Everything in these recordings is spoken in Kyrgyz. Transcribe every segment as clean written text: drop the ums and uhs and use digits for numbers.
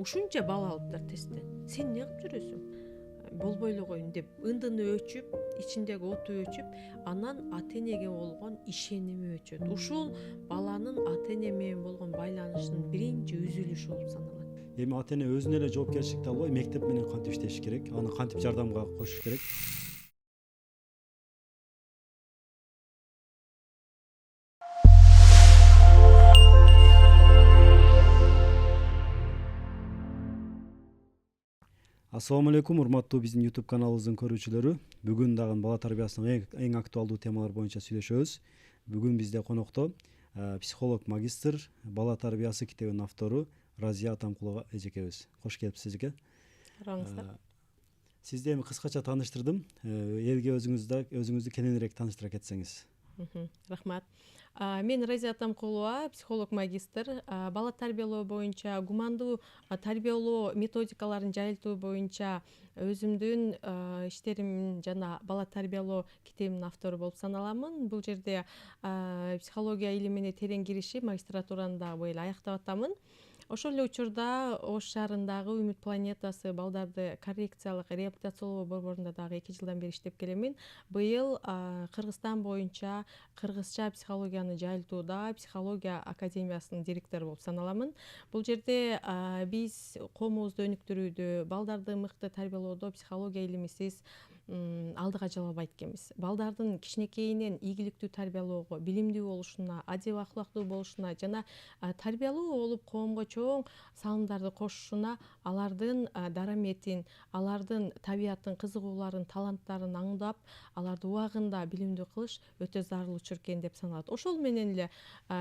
ушунча балл алыптыр тесттен. Сен не кылып жүрөсүң? Болбой эле коеюн деп ындыны өчүп, ичиндеги оту өчүп, анан ата энеге болгон ишеними өчөт. Ушул баланын ата эне менен болгон байланышынын биринчи үзүлүшү болуп саналат. Эми ата эне өзүнө эле жоопкерчиликти албай мектеп менен кантип иштеш керек, аны кантип жардамга кошуш керек. Ассаламу алейкум, урматтуу биздин YouTube каналыбыздын көрүүчүлөрү. Бүгүн дагы бала тарбиясынын эң актуалдуу темалар боюнча сүйлөшөбүз. Бүгүн бизде конокто психолог магистр, бала тарбиясы китебинин автору Разия Атамкулова эжекебиз. Кош келипсиз эжеке. Сизди эми кыскача тааныштырдым. Элге өзүңүздү кененирээк тааныштыра кетсеңиз. Рахмат. Мен Разия Атамкулова, психолог магистр, бала тарбиялоо боюнча, гумандуу тарбиялоо методикаларын жайылтуу боюнча өзүмдүн иштерим жана бала тарбиялоо китебинин автору болуп саналамын. Бул жерде психология илимине терең киришип, магистратураны дагы быйыл аяктап атамын. Ошол эле учурда Ош шаарындагы Үмүт планетасы балдарды коррекциялык реабилитациялоо борборунда дагы 2 жылдан бери иштеп келемин. Быйыл Кыргызстан боюнча кыргызча психологияны жайылтууда психология академиясынын директору болуп саналамын. Бул жерде биз коомубузду өнүктүрүүдө, балдарды мыкты тарбиялоодо психология илимисиз алдыга жалабайт экенбиз. Балдардын кичинекейинен ийгиликтүү тарбиялоого, билимдүү болушуна, адеп акылактуу болушуна жана тарбиялуу болуп коомго чоң салымдарды кошушуна, алардын дараметин, алардын табиятын, кызыгууларын, таланттарын аңдап, аларды убагында билимдүү кылыш өтө зарылчу экен деп саналат. Ошол менен эле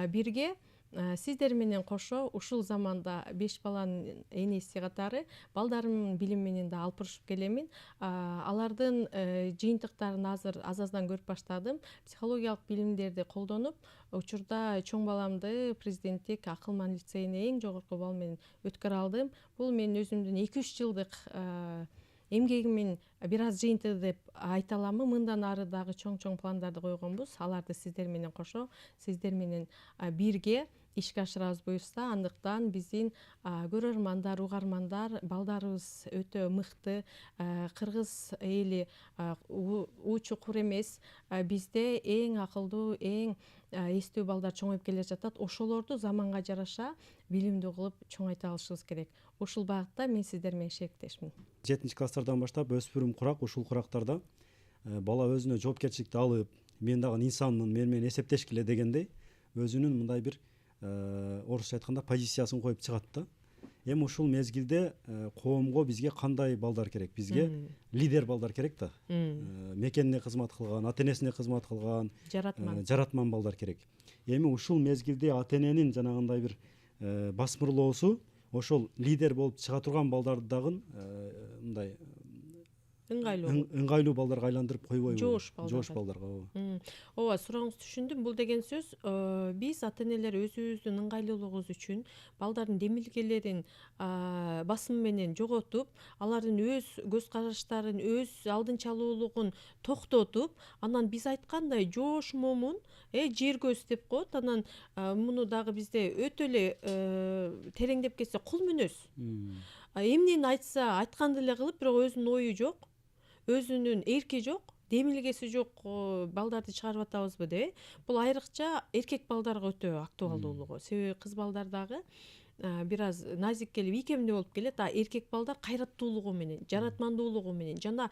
бирге сиздер менен кошо ушул заманда 5 баланын энеси катары балдарымдын билими менен да алпырышып келемин. Алардын жыйынтыктарын азыр аз-аздан көрүп баштадым. Психологиялык билимдерди колдонуп, учурда чоң баламды президенттик Акылман лицейине эң жогорку балл менен өткөрө алдым. Бул менин өзүмдүн 2-3 жылдык эмгегимин бир аз жыйынтыгы деп айта аламын. Мындан ары дагы чоң пландарды койгонбуз. Аларды сиздер менен кошо, сиздер менен бирге ишке ашырабыз буюрса, андыктан биздин көрөрмандар, угармандар, балдарыбыз өтө мыкты, кыргыз эли учукур эмес, бизде эң акылдуу, эң эстүү балдар чоңоюп келе жатат. Ошолорду заманга жараша билимдүү кылып чоңойто алышыбыз керек. Ушул багытта мен сиздер менен шериктешмин. 7-класстардан баштап өспүрүм курак, ушул курактарда бала өзүнө жоопкерчиликти алып, мен дагы инсанмын, мен менен эсептешкиле дегендей өзүнүн мындай бир орусча айтканда позициясын коюп чыгат да. Эми ушул мезгилде коомго бизге кандай балдар керек? Бизге лидер балдар керек да. Мекенине кызмат кылган, ата энесине кызмат кылган, жаратман балдар керек. Эми ушул мезгилде ата эненин жанагындай бир басмырлоосу ошол лидер болуп чыга турган балдарды дагы мындай ыңгайлуу балдарга айландырып койбойбу? Жоош балдарга. Ооба, сурооңузду түшүндүм. Бул деген сөз биз ата энелер өзүбүздүн ыңгайлуулугубуз үчүн балдардын демилгелерин басым менен жоготуп, алардын өз көз караштарын, өз алдынчалуулугун токтотуп, анан биз айткандай жоош момун, жер көз деп коет. Анан муну дагы бизде өтө эле тереңдеп кетсе кул мүнөз. Эмнени айтса айтканды эле кылып, бирок өзүнүн ою жок, өзүнүн эрки жок, демилгеси жок балдарды чыгарып атабызбы деп. Бул айрыкча эркек балдарга өтө актуалдуулугу. Себеби кыз балдар дагы бир аз назик келип, ийкемдүү болуп келет. Эркек балдар кайраттуулугу менен, жаратмандуулугу менен жана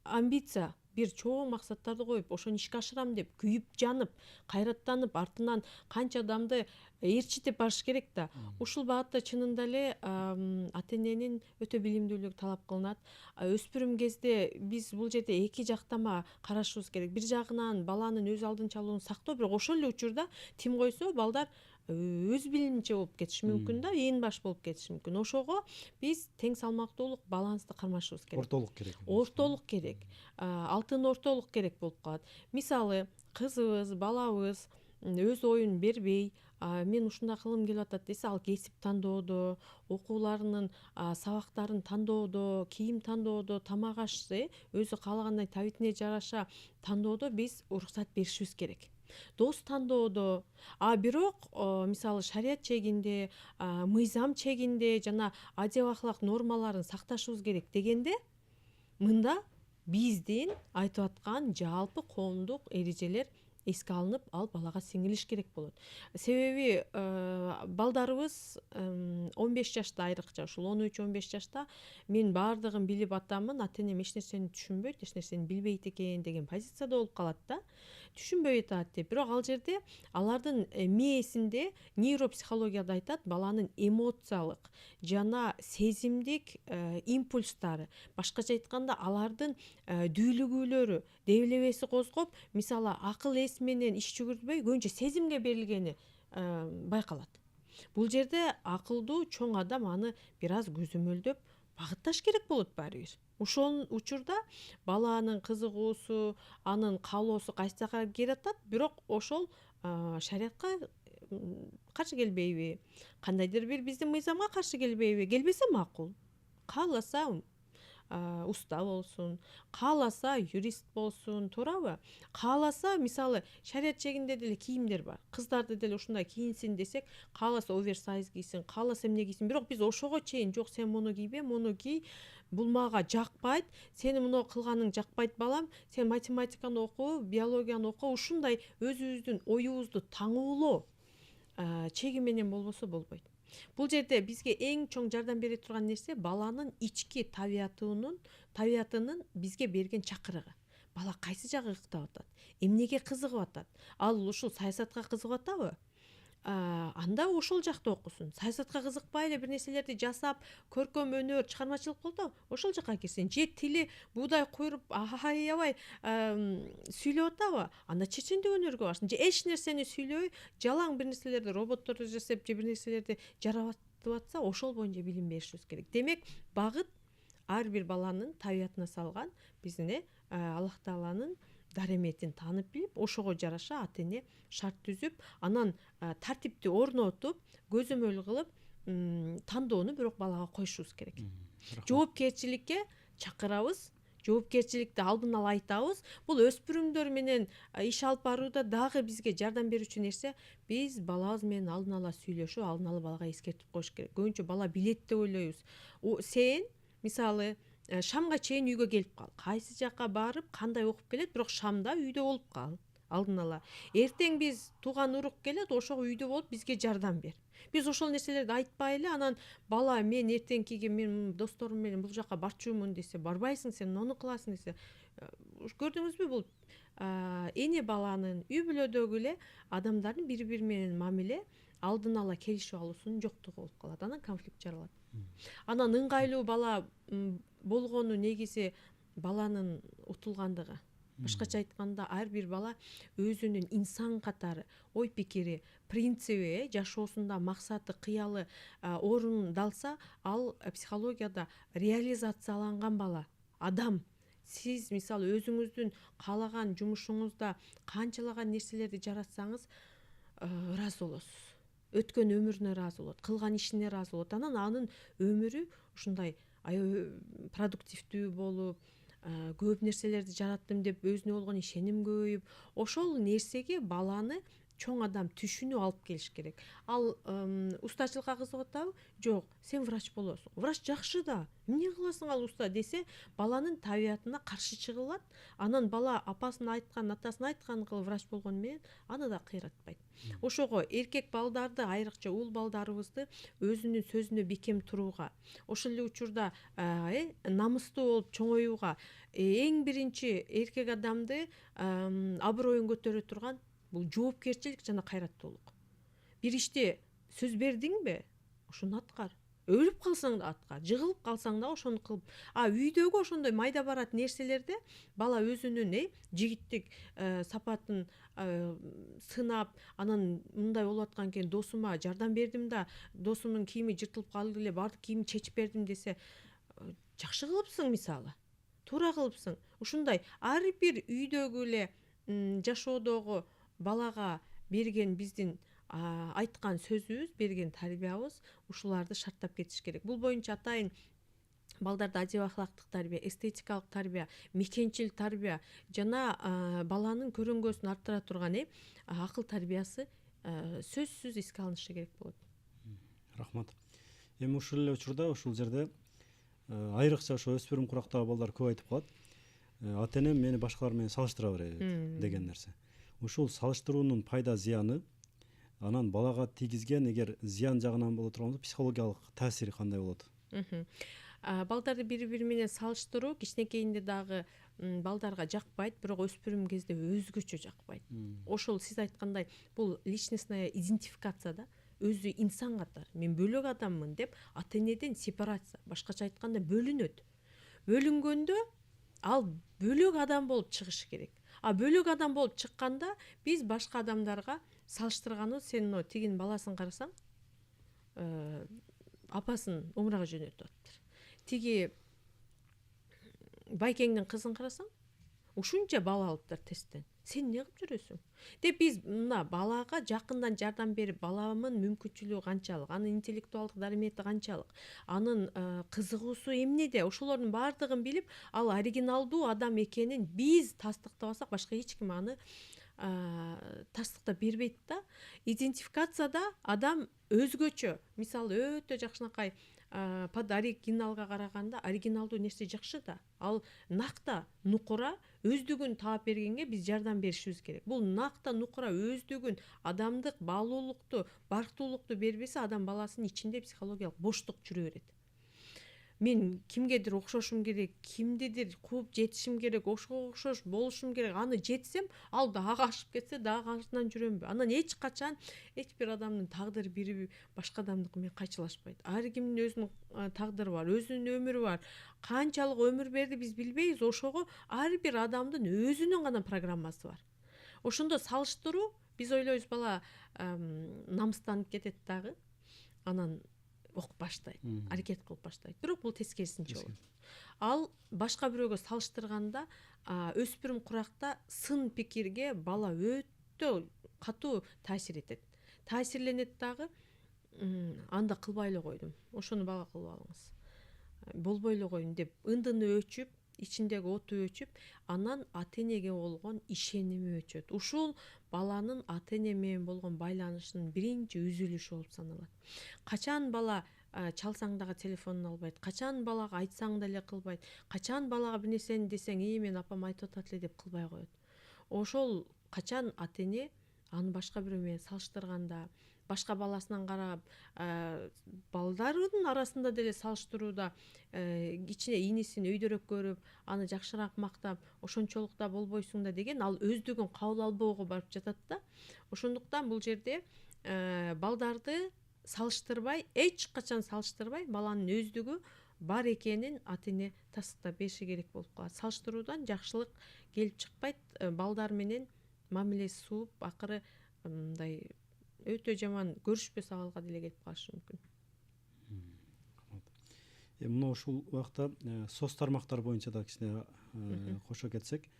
амбиция, бир чоң максаттарды коюп, ошону ишке ашырам деп күйүп жанып, кайраттанып, артынан канча адамды ээрчитип барыш керек да. Ушул багытта чынында эле ата эненин өтө билимдүүлүгү талап кылынат. Өспүрүм кезде биз бул жерде эки жактама карашыбыз керек. Бир жагынан баланын өз алдынчалуулугун сактоо, бирок ошол эле учурда тим койсо балдар өз билиминче болуп кетиши мүмкүн да, ээн баш болуп кетиши мүмкүн. Ошого биз тең салмактуулук, балансты кармашыбыз керек. Ортолук керек. Ортолук керек. Алтын ортолук керек болуп калат. Мисалы, кызыбыз, балабыз өз оюн бербей, мен ушундай кылгым келип атат десе, ал кесип тандоодо, окууларынын сабактарын тандоодо, кийим тандоодо, тамак аш өзү каалагандай табитине жараша тандоодо биз уруксат беришибиз керек. дос тандоодо. А бирок мисалы шарият чегинде, мыйзам чегинде жана адеп ахлак нормаларын сакташыбыз керек дегенде, мында биздин айтып аткан жалпы коомдук эрежелер эске алынып, ал балага сиңилиш керек болот. Себеби балдарыбыз 15 жашта, айрыкча ушул 13-15 жашта мен баардыгын билип атамын, ата энем эч нерсени түшүнбөйт, эч нерсени билбейт экен деген позицияда болуп калат да. Түшүнбөй атат деп. Бирок ал жерде алардын мээсинде нейропсихологияда айтат, баланын эмоциялык жана сезимдик импульстары, башкача айтканда алардын дүүлүгүүлөрү, дебелебеси козгоп, мисалы акыл эс менен иш жүгүрбөй көбүнчө сезимге берилгени байкалат. Бул жерде акылдуу чоң адам аны бир аз көзөмөлдөп багытташ керек болот баары бир. Ошол учурда баланын кызыгуусу, анын каалоосу кайсы жака келатат, бирок ошол шариятка каршы келбейби, кандайдыр бир биздин мыйзамга каршы келбейби? Келбесе макул. Кааласа уста болсун, кааласа юрист болсун, туурабы? Кааласа мисалы шарият чегинде деле кийимдер бар. Кыздарды деле ушундай кийинсин десек, кааласа оверсайз кийсин, кааласа эмне кийсин. Бирок биз ошого чейин жок, сен муну кийбе, муну кий, бул мага жакпайт, сени муну кылганың жакпайт балам, сен математиканы оку, биологияны оку, ушундай өзүбүздүн оюбузду таңуулоо чеги менен болбосо болбойт. Бул жерде бизге эң чоң жардам бере турган нерсе баланын ички табиятынын бизге берген чакырыгы. Бала кайсы жагы ыктап атат, эмнеге кызыгып атат? Ал ушул саясатка кызыгып атабы? Анда ошол жакта окусун. Саясатка кызыкпай эле бир нерселерди жасап, көркөм өнөр, чыгармачылык болду, ошол жака кирсин. Же тили буудай куйруп, аябай сүйлөп атабы? Анда чечендик өнөргө барсын. Же эч нерсени сүйлөбөй, жалаң бир нерселерди роботторду жасап, же бир нерселерди жаратып атса, ошол боюнча билим беришибиз керек. Демек, багыт ар бир баланын табиятына салган биздин Аллах Тааланын дареметин таанып билип, ошого жараша ата эне шарт түзүп, анан тартипти орнотуп, көзөмөл кылып, тандоону бирок балага коюшубуз керек. Жоопкерчиликке чакырабыз, жоопкерчиликти алдын ала айтабыз. Бул өспүрүмдөр менен иш алып барууда дагы бизге жардам берүүчү нерсе, биз балабыз менен алдын ала сүйлөшүп, алдын ала балага эскертип коюш керек. Көбүнчө бала билет деп ойлойбуз. Сен мисалы шамга чейин үйгө келип кал. Кайсы жака барып, кандай окуп келет, бирок шамда үйдө болуп кал. Алдын ала. Эртең биз тууган урук келет, ошого үйдө болуп бизге жардам бер. Биз ошол нерселерди айтпай эле, анан бала мен эртеңкиге мен досторум менен бул жака барчумун десе, барбайсың сен, муну кыласың десе. Көрдүңүзбү, бул эне баланын үй бүлөдөгү эле адамдардын бири-бири менен мамиле алдын ала келишип алуусунун жоктугу болуп калат. Анан конфликт жаралат. Анан ыңгайлуу бала болгону негизи баланын утулгандыгы. Башкача айтканда, ар бир бала өзүнүн инсан катары ой пикири, принциби, жашоосунда максаты, кыялы орундалса, ал психологияда реализацияланган бала, адам. Сиз мисалы өзүңүздүн каалаган жумушуңузда канчалаган нерселерди жаратсаңыз, ыраазы болосуз. Өткөн өмүрүнө ыраазы болот, кылган ишине ыраазы болот. Анан анын өмүрү ушундай продуктивдүү болуп, көп нерселерди жараттым деп өзүнө болгон ишеним көбөйүп, ошол нерсеге баланы чоң адам түшүнүп алып келиш керек. Ал устачылыкка кызыгып атабы? Жок, сен врач болосуң. Врач жакшы да. Эмне кыласың ал уста десе, баланын табиятына каршы чыгылат. Анан бала апасына айткан, атасына айткан кылып врач болгону менен аны да кыйратпайт. Ошого эркек балдарды, айрыкча уул балдарыбызды өзүнүн сөзүнө бекем турууга, ошол эле учурда намыстуу болуп чоңоюуга, эң биринчи эркек адамды аброюн көтөрө турган бул жоопкерчилик жана кайраттуулук. Бир иште сөз бердиңби, ошону аткар. Өлүп калсаң да аткар, жыгылып калсаң да ошону кылып. Үйдөгү ошондой майда барат нерселерде бала өзүнүн жигиттик сапатын сынап, анан мындай болуп аткан экен, досума жардам бердим да, досумдун кийими жыртылып калды эле, баардык кийимин чечип бердим десе, жакшы кылыпсың мисалы. Туура кылыпсың. Ушундай ар бир үйдөгү эле жашоодогу балага берген биздин айткан сөзүбүз, берген тарбиябыз ушуларды шарттап кетиш керек. Бул боюнча атайын балдарда адеп ахлактык тарбия, эстетикалык тарбия, мекенчил тарбия жана баланын көрүнгөсүн арттыра турган акыл тарбиясы сөзсүз эске алынышы керек болот. Рахмат. Эми ушул эле учурда ушул жерде айрыкча ошо өспүрүм курактагы балдар көп айтып калат. Ата энем мени башкалар менен салыштыра берет деген нерсе. Ушул салыштыруунун пайда зыяны, анан балага тийгизген эгер зыян жагынан боло турган болсо психологиялык таасири кандай болот? Балдарды бири-бири менен салыштыруу кичинекейинде дагы балдарга жакпайт, бирок өспүрүм кезде өзгөчө жакпайт. Ошол сиз айткандай бул личностная идентификация да, өзү инсан катары мен бөлөк адаммын деп ата энеден сепарация, башкача айтканда бөлүнөт. Бөлүнгөндө ал бөлөк адам болуп чыгышы керек. Бөлөк адам болуп чыкканда биз башка адамдарга салыштырганыбыз, сен тигинин баласын карасаң, апасын умрага жөнөтүп атыптыр. Тиги байкеңдин кызын карасаң, ушунча бала алыптыр тесттен. Сен эмне кылып жүрөсүң? Деп биз мына балага жакындан жардам берип, баламын мүмкүнчүлүгү канчалык, анын интеллектуалдык дарымети канчалык, анын кызыгуусу эмнеде, ошолордун баардыгын билип, ал оригиналдуу адам экенин биз тастыктабасак, башка эч ким аны тастыктап бербейт да. Идентификацияда адам өзгөчө, мисалы өтө жакшынакай под оригиналга караганда оригиналдуу нерсе жакшы да. Ал накта нукура өздүгүн таап бергенге биз жардам беришибиз керек. Бул накта нукура өздүгүн, адамдык баалуулукту, барктуулукту бербесе, адам баласынын ичинде психологиялык боштук жүрө берет. Мен кимгедир окшошум керек, кимдидир кууп жетишим керек, ошого окшош болушум керек. Аны жетсем, ал дагы ашып кетсе, дагы артынан жүрөмбү? Анан эч качан эч бир адамдын тагдыры бири башка адамдыкы менен кайчылашпайт. Ар кимдин өзүнүн тагдыры бар, өзүнүн өмүрү бар. Канчалык өмүр берди биз билбейбиз, ошого ар бир адамдын өзүнүн гана программасы бар. Ошондо салыштыруу, биз ойлойбуз бала намыстанып кетет дагы, анан окуп баштайт, аракет кылып баштайт. Бирок бул тескерисинче болот. Ал башка бирөөгө салыштырганда өспүрүм куракта сын пикирге бала өтө катуу таасир этет. Таасирленет дагы, анда кылбай эле койдум, ошону бала кылып алыңыз, болбой эле коеюн деп ындыны өчүп, ичиндеги оту өчүп, анан ата энеге болгон ишеними өчөт. Ушул баланын ата эне менен болгон байланышынын биринчи үзүлүшү болуп саналат. Качан бала чалсаң дагы телефонун албайт, качан балага айтсаң деле кылбайт, качан балага бир нерсени десең, мен апам айтып атат эле деп кылбай коет. Ошол качан ата эне аны башка бирөө менен салыштырганда, башка баласынан карап, балдардын арасында деле салыштырууда кичине инисин өйдөрөөк көрүп, аны жакшыраак мактап, ошончолук да болбойсуң да деген, ал өздүгүн кабыл албоого барып жатат да. Ошондуктан бул жерде балдарды салыштырбай, эч качан салыштырбай, баланын өздүгү бар экенин ата эне тастыктап бериши керек болуп калат. Салыштыруудан жакшылык келип чыкпайт. Балдар менен мамилеси сууп, акыры мындай өтө жаман көрүшпөс абалга деле келип калышы мүмкүн. Мына ушул убакта соц тармактар боюнча да кичине кошо кетсек,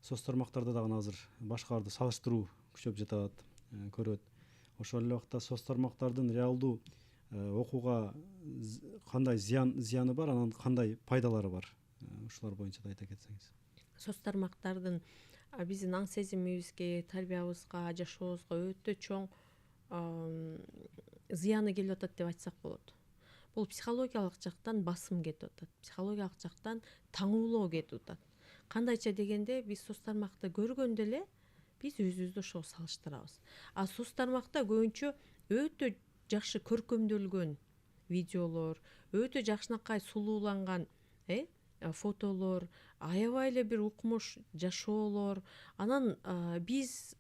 соц тармактарда дагы азыр башкаларды салыштыруу күчөп жатат, көрөт. Ошол эле убакта соц тармактардын реалдуу окууга кандай зыяны бар, анан кандай пайдалары бар? Ушулар боюнча да айта кетсеңиз. Соц тармактардын биздин аң сезимибизге, тарбиябызга, жашообузга өтө чоң зыяны келип атат деп айтсак болот. Бул психологиялык жактан басым кетип атат, психологиялык жактан таңуулоо кетип атат. Кандайча дегенде, биз соц тармакты көргөндө эле биз өзүбүздү ошого салыштырабыз. Соц тармакта көбүнчө өтө жакшы көркөмдөлгөн видеолор, өтө жакшынакай сулууланган фотолор, аябай эле бир укмуш жашоолор. Анан биз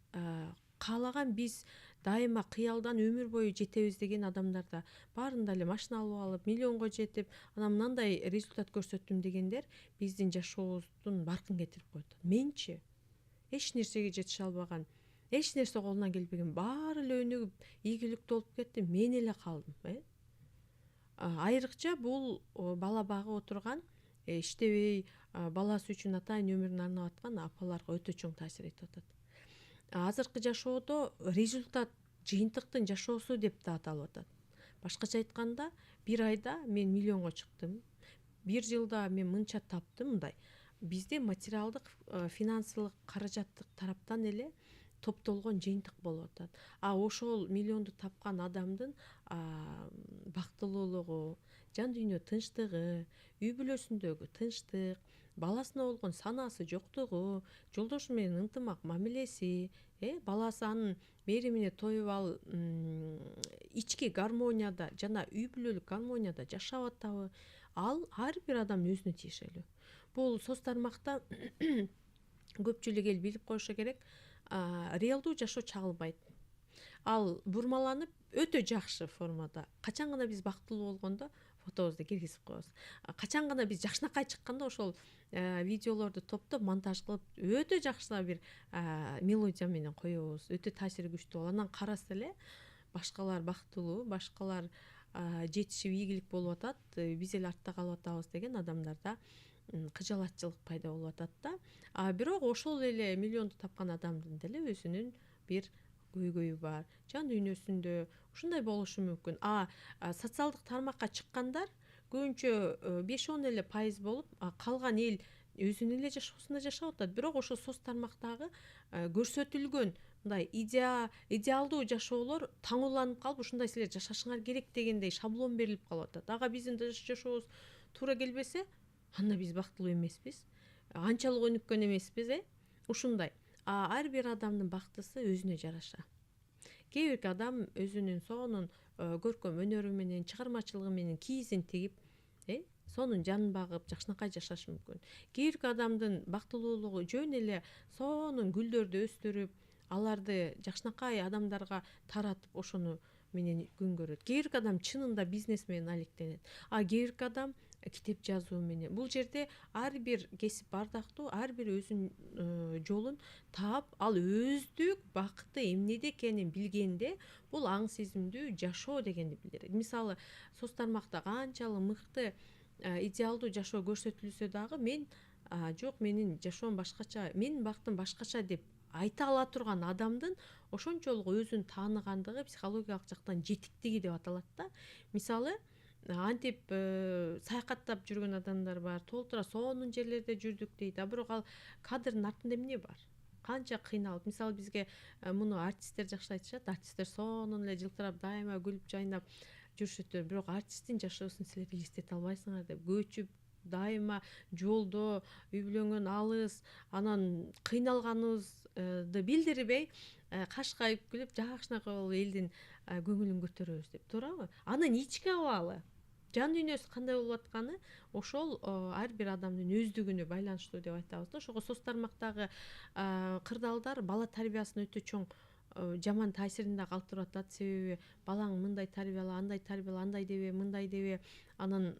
каалаган, биз дайыма кыялдан өмүр бою жетебиз деген адамдарда баарында эле машина алып алып, миллионго жетип, анан мындай результат көрсөттүм дегендер биздин жашообуздун баркын кетирип коет. Менчи эч нерсеге жетише албаган, эч нерсе колунан келбеген, баары эле өнүгүп, ийгиликтүү болуп кетти, мен эле калдым. Айрыкча бул бала багып отурган, иштебей, баласы үчүн атайын өмүрүн арнап аткан апаларга өтө чоң таасир этип атат. Азыркы жашоодо результат жыйынтыктын жашоосу деп да аталып атат. Башкача айтканда, бир айда мен миллионго чыктым, бир жылда мен мынча таптым мындай. Бизде материалдык финансылык каражаттык тараптан эле топтолгон жыйынтык болуп атат. Ошол миллионду тапкан адамдын бактылуулугу, жан дүйнө тынчтыгы, үй бүлөсүндөгү тынчтык, баласына болгон санаасы жоктугу, жолдошу менен ынтымак мамилеси, баласы анын мээримине тоюп ал ички гармонияда жана үй бүлөлүк гармонияда жашап атабы, ал ар бир адамдын өзүнө тиешелүү. Бул соц тармакта көпчүлүк эл билип коюшу керек, реалдуу жашоо чагылбайт. Ал бурмаланып өтө жакшы формада. Качан гана биз бактылуу болгондо фотобузду киргизип коебуз. Качан гана биз жакшынакай чыкканда ошол видеолорду топтоп монтаж кылып өтө жакшы бир мелодия менен коебуз. Өтө таасири күчтүү болот. Анан караса эле башкалар бактылуу, башкалар жетишип ийгилик болуп атат, биз эле артта калып атабыз деген адамдарда кыжалатчылык пайда болуп атат да. Бирок ошол эле миллионду тапкан адамдын деле өзүнүн бир көйгөйү бар. Жан дүйнөсүндө ушундай болушу мүмкүн. Социалдык тармакка чыккандар көбүнчө 5-10 эле пайыз болуп, калган эл өзүнүн эле жашоосунда жашап атат. Бирок ошол соц тармактагы көрсөтүлгөн мындай идеалдуу жашоолор таңууланып калып, ушундай силер жашашыңар керек дегендей шаблон берилип калып атат. Биздин жашообуз туура келбесе, анда биз бактылуу эмеспиз, анчалык өнүккөн эмеспиз, ушундай. Ар бир адамдын бактысы өзүнө жараша. Кээ бир адам өзүнүн сонун көркөм өнөрү менен, чыгармачылыгы менен кийизин тигип, сонун жанын багып, жакшынакай жашашы мүмкүн. Кээ бир адамдын бактылуулугу жөн эле сонун гүлдөрдү өстүрүп, аларды жакшынакай адамдарга таратып, ошону менен күн көрөт. Кээ бир адам чынында бизнес менен алектенет. Кээ бир адам китеп жазуу менен. Бул жерде ар бир кесип бардактуу, ар бир өзүнүн жолун таап, ал өздүк бакыты эмнеде экенин билгенде, бул аң сезимдүү жашоо дегенди билдирет. Мисалы, соц тармакта канчалык мыкты идеалдуу жашоо көрсөтүлсө дагы, мен жок, менин жашоом башкача, менин бактым башкача деп айта ала турган адамдын ошончолук өзүн тааныгандыгы психологиялык жактан жетиктиги деп аталат да. Мисалы, антип саякаттап жүргөн адамдар бар, толтура сонун жерлерде жүрдүк дейт, бирок ал кадрдын артында эмне бар? Канча кыйналып. Мисалы, бизге муну артисттер жакшы айтышат. Артисттер сонун эле жылтырап, дайыма күлүп жайнап жүрүшөт, бирок артисттин жашоосун силер элестете албайсыңар деп, көчүп, дайыма жолдо, үй бүлөңөн алыс, анан кыйналганыбызды билдирбей, кашкайып күлүп, жакшынакай болуп элдин көңүлүн көтөрөбүз деп, туурабы? Анын ички абалы, жан дүйнөсү кандай болуп атканы ошол ар бир адамдын өздүгүнө байланыштуу деп айтабыз да. Ошого соц тармактагы кырдаалдар бала тарбиясына өтө чоң жаман таасирин да калтырып атат. Себеби балаң мындай тарбияла, андай тарбияла, андай дебе, мындай дебе. Анан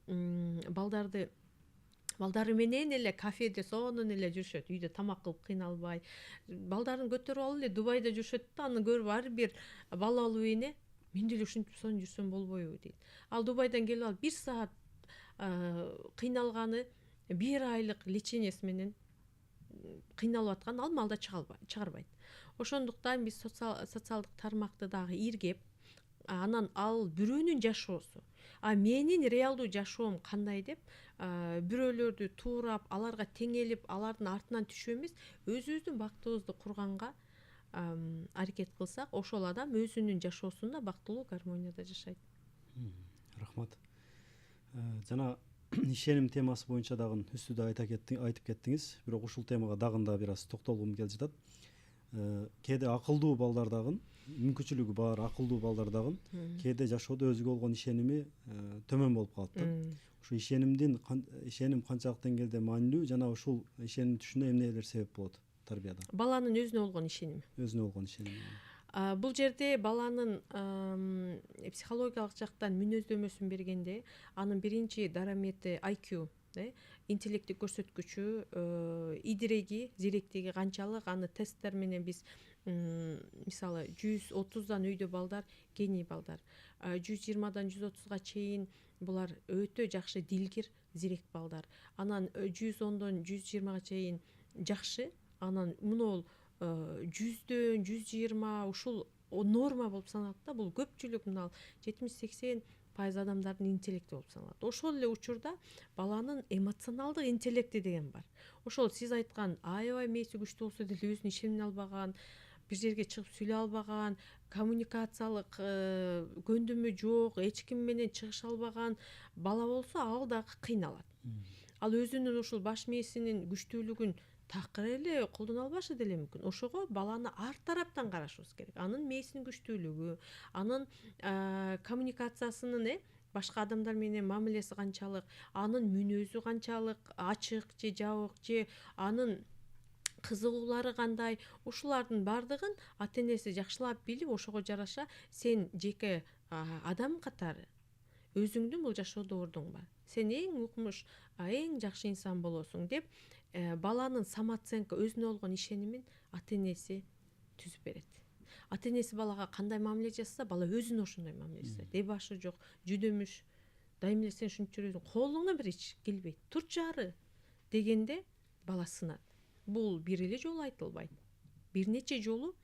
балдары менен эле кафеде сонун эле жүрүшөт, үйдө тамак кылып кыйналбай. Балдарын көтөрүп алып эле Дубайда жүрүшөт да, аны көрүп ар бир балалуу эне мен деле ушинтип сонун жүрсөм болбойбу дейт. Ал Дубайдан келип алып 1 саат кыйналганы, 1 айлык лечениясы менен кыйналып аткан, ал малда чыгарбайт. Ошондуктан биз социалдык тармакты дагы иргеп, анан ал бирөөнүн жашоосу. Менин реалдуу жашоом кандай деп бирөөлөрдү туурап, аларга теңелип, алардын артынан түшүп эмес, өзүбүздүн бактыбызды курганга аракет кылсак, ошол адам өзүнүн жашоосунда бактылуу, гармонияда жашайт. Рахмат. Жана ишеним темасы боюнча дагы үстүдө айтып кеттиңиз, бирок ушул темага дагы бир аз токтолгум келип жатат. Кээде акылдуу балдар дагы, мүмкүнчүлүгү бар акылдуу балдар дагы кээде жашоодо өзүгө болгон ишеними төмөн болуп калат да. Ушу ишеним канчалык деңгээлде маанилүү, жана ушул ишеним түшүнө эмнелер себеп болот тарбияда? Баланын өзүнө болгон ишеними. Өзүнө болгон ишеними. Бул жерде баланын психологиялык жактан мүнөздөмөсүн бергенде, анын биринчи дарамети IQ, интеллекттик көрсөткүчү, идиреги, зиректиги канчалык, аны тесттер менен биз мисалы 130дан үйдө балдар гений балдар, 120дан 130га чейин булар өтө жакшы дилгир, зирек балдар. Анан 110дон 120га чейин жакшы, анан муну 100дөн 120 ушул норма болуп саналат да. Бул көпчүлүк мына 70-80 пайыз адамдардын интеллекти болуп саналат. Ошол эле учурда баланын эмоционалдык интеллекти деген бар. Ошол сиз айткан аябай мээси күчтүү болсо деле өзүнө ишене албаган, бир жерге чыгып сүйлөй албаган, коммуникациялык көндүмү жок, эч ким менен чыгыша албаган бала болсо ал дагы кыйналат. Ал өзүнүн ушул баш мээсинин күчтүүлүгүн такыр эле колдоно албашы деле мүмкүн. Ошого баланы ар тараптан карашыбыз керек. Анын мээсинин күчтүүлүгү, анын коммуникациясынын башка адамдар менен мамилеси канчалык, анын мүнөзү канчалык ачык же жабык, же анын кызыгуулары кандай, ушулардын баардыгын ата энеси жакшылап билип, ошого жараша сен жеке адам катары өзүңдүн бул жашоодо ордуң бар. Сен эң укмуш, эң жакшы инсан болосуң деп баланын самооценка, өзүнө болгон ишенимин ата энеси түзүп берет. Ата энеси балага кандай мамиле жасаса, бала өзүнө ошондой мамиле жасайт. Башы жок, жүдөмүш, дайым эле сен ушинтип жүрөсүң, колуңа бир ич келбейт, турчу ары дегенде бала сынат. Бул бир эле жолу айтылбайт. Бир нече жолу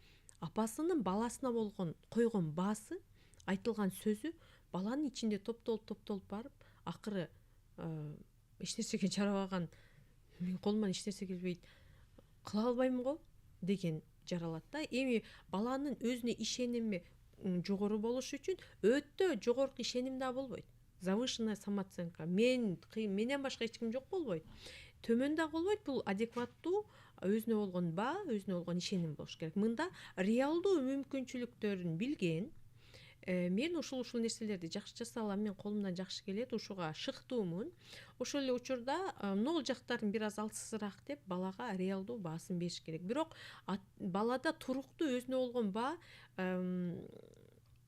апасынын баласына болгон койгон баасы, айтылган сөзү баланын ичинде топтолуп барып, акыры эч нерсеге жарабаган, мен колуман эч нерсе келбейт, кыла албайм го деген жаралат да. Эми баланын өзүнө ишеними жогору болуш үчүн өтө жогорку ишеним да болбойт. Завышенная самооценка. Менен башка эч ким жок болбойт. Төмөн да болбойт. Бул адекваттуу өзүнө болгон баа, өзүнө болгон ишеним болуш керек. Мында реалдуу мүмкүнчүлүктөрүн билген, мен ушул нерселерди жакшы жасай алам, мен колумдан жакшы келет, ушуга шыктуумун. Ошол эле учурда могул жактарын бир аз алсызыраак деп балага реалдуу баасын бериш керек. Бирок балада туруктуу өзүнө болгон баа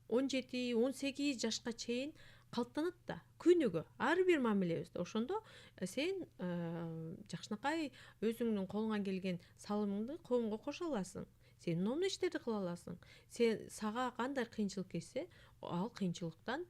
17-18 жашка чейин калыптанат да, күнүгө ар бир мамилебизде. Ошондо сен жакшынакай өзүңдүн колуңан келген салымыңды коомго кошо аласың. Сен номун иштерди кыла аласың. Сага кандай кыйынчылык келсе, ал кыйынчылыктан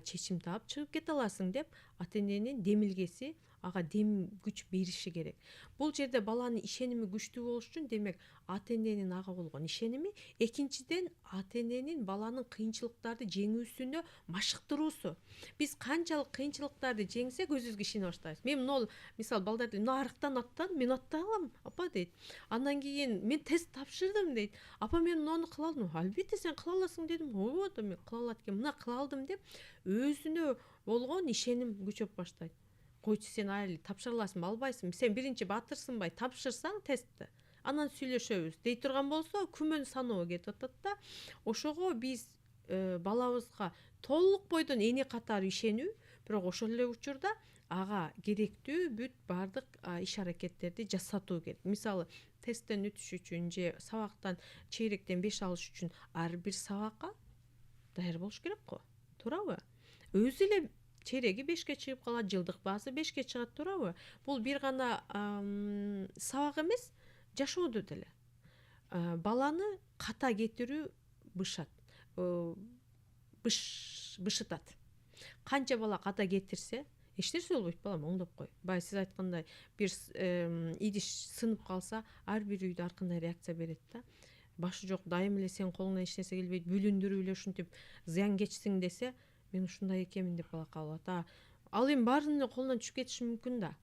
чечим таап чыгып кете аласың деп ата эненин демилгеси ага дем күч бериши керек. Бул жерде баланын ишеними күчтүү болуш үчүн демек ата эненин ага болгон ишеними, экинчиден ата эненин баланын кыйынчылыктарды жеңүүсүнө машыктыруусу. Биз канчалык кыйынчылыктарды жеңсек өзүбүзгө ишене баштайбыз. Мен мына мисалы балдар дейт, мына арыктан аттадым, мен аттай алам, апа дейт. Андан кийин мен тест тапшырдым дейт. Апа мен муну кыла алдым. Албетте сен кыла аласың дедим. Ооба да мен кыла алат экенмин. Мына кыла алдым деп өзүнө болгон ишеним күчөп баштайт. Койчу сен айыл тапшыра аласыңбы, албайсыңбы? Сен биринчи батырсыңбай тапшырсаң тестти. Анан сүйлөшөбүз. Дей турган болсо күмөн саноо кетип атат да. Ошого биз балабызга толук бойдон эне катары ишенүү, бирок ошол эле учурда ага керектүү бүт баардык иш аракеттерди жасатуу керек. Мисалы, тесттен өтүш үчүн же сабактан чейректен 5 алыш үчүн ар бир сабакка даяр болуш керек го. Туурабы? Өзү эле чейреги 5ке чыгып калат, жылдык баасы 5ке чыгат, туурабы? Бул бир гана сабак эмес, жашоодо деле. Баланы ката кетирүү бышытат. Канча бала ката кетирсе, эч нерсе болбойт, балам, оңдоп кой. Бая сиз айткандай, бир идиш сынып калса, ар бир үйдө ар кандай реакция берет да. Башы жок, дайым эле сен колуңан эч нерсе келбейт, бүлүндүрүп эле ушинтип зыян кечсиң десе, мен ушундай экенмин деп бала калат. Ал эми баарынын колунан түшүп кетиши мүмкүн да.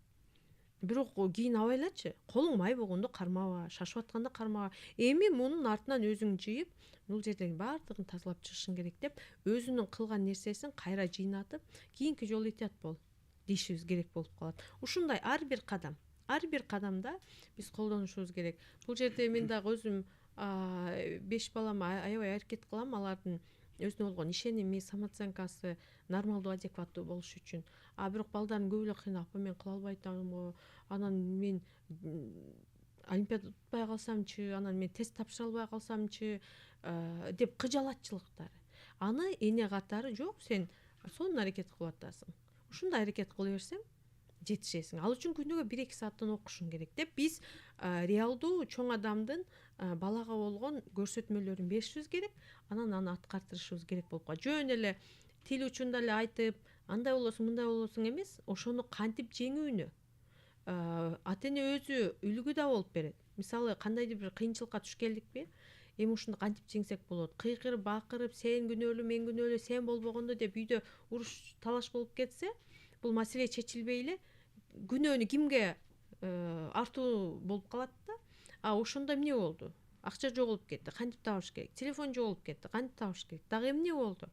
Бирок кийин абайлачы, колуң май болгондо кармаба, шашып атканда кармаба. Эми мунун артынан өзүң жыйып, бул жердеги баардыгын тазалап чыгышың керек деп, өзүнүн кылган нерсесин кайра жыйнатып, кийинки жолу этият бол дейишибиз керек болуп калат. Ушундай ар бир кадамда биз колдонушубуз керек. Бул жерде мен дагы өзүм 5 балама аябай аракет кылам, алардын өзүнө болгон ишеними, самооценкасы нормалдуу, адекваттуу болуш үчүн. Бирок балдардын көп эле кыйналып, апа мен кыла албай атам го, анан мен олимпиада утпай калсамчы, анан мен тест тапшыра албай калсамчы деп кыжалатчылыктары. Аны эне катары жок, сен сонун аракет кылып атасың. Ушундай аракет кыла берсең, жетишесиң. Ал үчүн күнүгө 1-2 сааттан окушуң керек деп биз реалдуу чоң адамдын балага болгон көрсөтмөлөрүн беришибиз керек, анан аны аткартышыбыз керек болуп калат. Жөн эле тил учунда эле айтып, андай болосуң, мындай болосуң эмес, ошону кантип жеңүүнү ата эне өзү үлгү да болуп берет. Мисалы, кандайдыр бир кыйынчылыкка туш келдикпи, эми ушуну кантип жеңсек болот, кыйкырып бакырып сен күнөөлүү мен күнөөлүү сен болбогондо деп үйдө уруш талаш болуп кетсе бул маселе чечилбей эле күнөөнү кимге артуу болуп калат да. А ошондо эмне болду, акча жоголуп кетти, кантип табыш керек, телефон жоголуп кетти, кантип табыш керек, дагы эмне болду,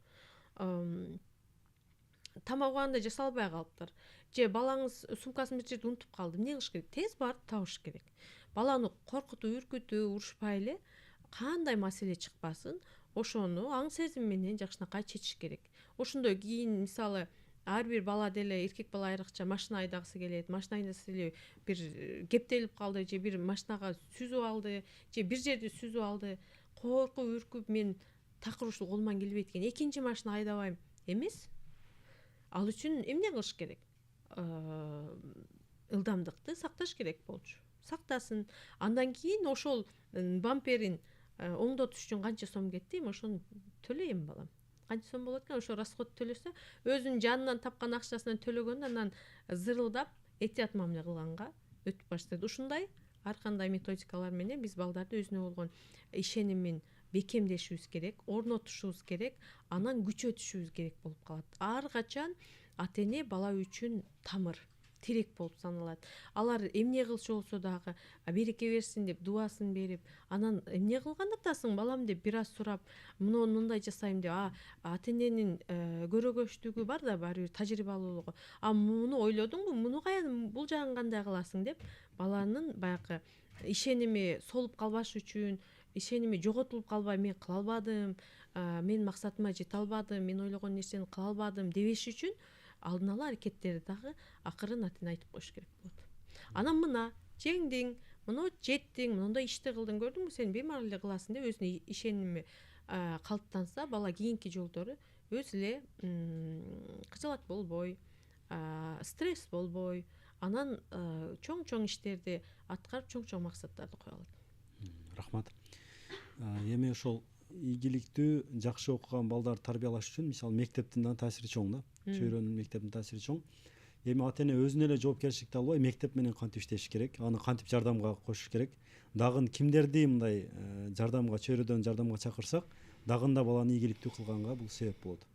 тамак убагында жаса албай калыптыр, же балаңыз сумкасын бир жерде унутуп калды, эмне кылыш керек, тез барып табыш керек. Баланы коркутуп үркүтүп урушпай эле кандай маселе чыкпасын ошону аң сезим менен жакшынакай чечиш керек. Ошондой кийин мисалы ар бир бала деле, эркек бала айрыкча машина айдагысы келет, машина айдаса эле бир кептелип калды же бир машинага сүзүп алды же бир жерди сүзүп алды, коркуп үркүп мен такыр ушул колуман келбейт экен, экинчи машина айдабайм эмес. Ал үчүн эмне кылыш керек, ылдамдыкты сакташ керек болчу, сактасын. Андан кийин ошол бамперин оңдотуш үчүн канча сом кетти, эми ошону төлөйм балам. Канча сом болот экен, ошо расход төлөсө, өзүнүн жанынан тапкан акчасынан төлөгөндө анан зырылдап этият мамиле кылганга өтүп баштайт. Ушундай ар кандай методикалар менен биз балдарды өзүнө болгон ишенимин бекемдешибиз керек, орнотушубуз керек, анан күчөтүшүбүз керек болуп калат. Ар качан ата эне бала үчүн тамыр, тирек болуп саналат. Алар эмне кылчу болсо дагы береке берсин деп дубасын берип, анан эмне кылган атасың балам деп бир аз сурап, муну мындай жасайм деп, ата эненин көрөгөчтүгү бар да, баары бир тажрыйбалуулугу. Муну ойлодуңбу, муну бул жагын кандай кыласың деп баланын баягы ишеними солуп калбаш үчүн, ишеними жоготулуп калбай, мен кыла албадым, мен максатыма жете албадым, мен ойлогон нерсени кыла албадым дебеш үчүн алдын ала аракеттерди дагы акырын атын айтып коюш керек болот. Анан мына жеңдиң, муну жеттиң, мондой ишти кылдың, көрдүңбү сен беймарал эле кыласың деп өзүнө ишеними калыптанса, бала кийинки жолдору өзү эле кыжалат болбой, стресс болбой, анан чоң иштерди аткарып, чоң максаттарды кое алат. Рахмат. Эми ошол ийгиликтүү жакшы окуган балдарды тарбиялаш үчүн мисалы мектептин да таасири чоң да, чөйрөнүн мектептин таасири чоң. Эми ата эне өзүнө эле жоопкерчиликти албай мектеп менен кантип иштеш керек, аны кантип жардамга кошуш керек, дагы кимдерди мындай жардамга, чөйрөдөн жардамга чакырсак дагы баланы ийгиликтүү кылганга бул себеп болот.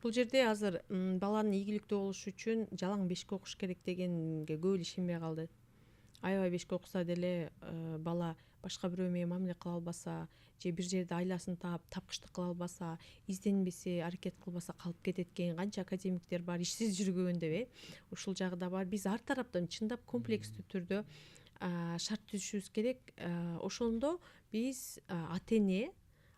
Бул жерде азыр баланын ийгиликтүү болушу үчүн жалаң бешке окуш керек дегенге көп эле ишенбей калды. Аябай бешке окуса деле бала башка бирөө менен мамиле кыла албаса же бир жерде айласын таап тапкычтык кыла албаса, изденбесе, аракет кылбаса калып кетет экен. Канча академиктер бар ишсиз жүргөн деп, ушул жагы да бар. Биз ар тараптан чындап комплекстүү түрдө шарт түзүшүбүз керек. Ошондо биз ата эне,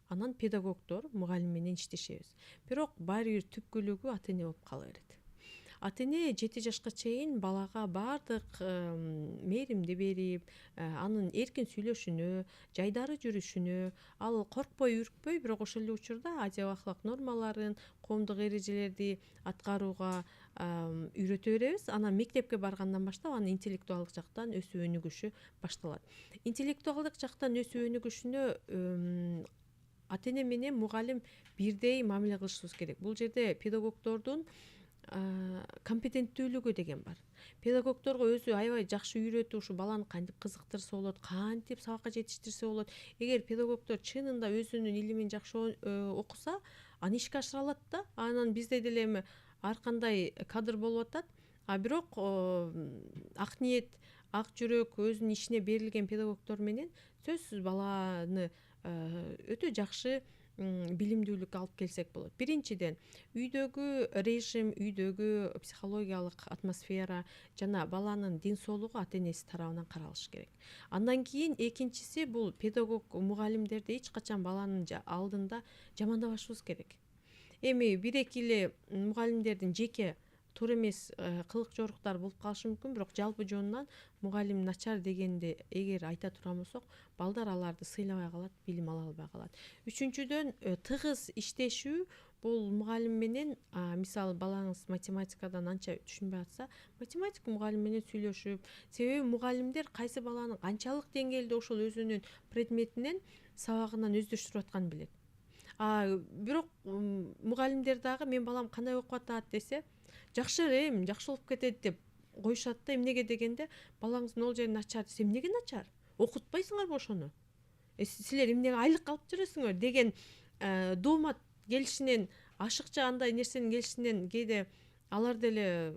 анан педагогдор, мугалим менен иштешебиз. Бирок баары бир түпкүлүгү ата эне болуп кала берет. Ата эне 7 жашка чейин балага баардык мээримди берип, анын эркин сүйлөшүнө, жайдары жүрүшүнө, ал коркпой, үркпөй, бирок ошол эле учурда адеп ахлак нормаларын, коомдук эрежелерди аткарууга үйрөтө беребиз. Анан мектепке баргандан баштап анын интеллектуалдык жактан өсүү өнүгүшү башталат. Интеллектуалдык жактан өсүү өнүгүшүнө ата эне менен мугалим бирдей мамиле кылышыбыз керек. Бул жерде педагогдордун компетенттүүлүгү деген бар. Педагогдорго өзү аябай жакшы үйрөтүп, ушу баланы кантип кызыктырса болот, кантип сабакка жетиштирсе болот. Эгер педагогдор чынында өзүнүн илимин жакшы окуса, аны ишке ашыра алат да. Анан бизде деле эми ар кандай кадр болуп атат. Бирок ак ниет, ак жүрөк, өзүнүн ишине берилген педагогдор менен сөзсүз баланы өтө жакшы билимдүүлүккө алып келсек болот. Биринчиден, үйдөгү режим, үйдөгү психологиялык атмосфера жана баланын ден соолугу ата энеси тарабынан каралыш керек. Андан кийин экинчиси бул педагог, мугалимдерди эч качан баланын алдында жамандабашыбыз керек. Эми бир-эки эле мугалимдердин жеке туура эмес кылык жоруктары болуп калышы мүмкүн, бирок жалпы жонунан мугалим начар дегенди эгер айта турган болсок, балдар аларды сыйлабай калат, билим ала албай калат. Үчүнчүдөн, тыгыз иштешүү. Бул мугалим менен, мисалы балаңыз математикадан анча түшүнбөй атса, математика мугалим менен сүйлөшүп, себеби мугалимдер кайсы баланын канчалык деңгээлде ошол өзүнүн предметинен сабагынан өздөштүрүп атканын билет. Бирок мугалимдер дагы мен балам кандай окуп атат десе, жакшы эми жакшы болуп кетет деп коюшат да. Эмнеге дегенде, балаңыздын ол жери начар десе, эмнеге начар? Окутпайсыңарбы ошону? силер эмнеге айлык алып жүрөсүңөр деген доомат келишинен, ашыкча андай нерсенин келишинен кээде алар деле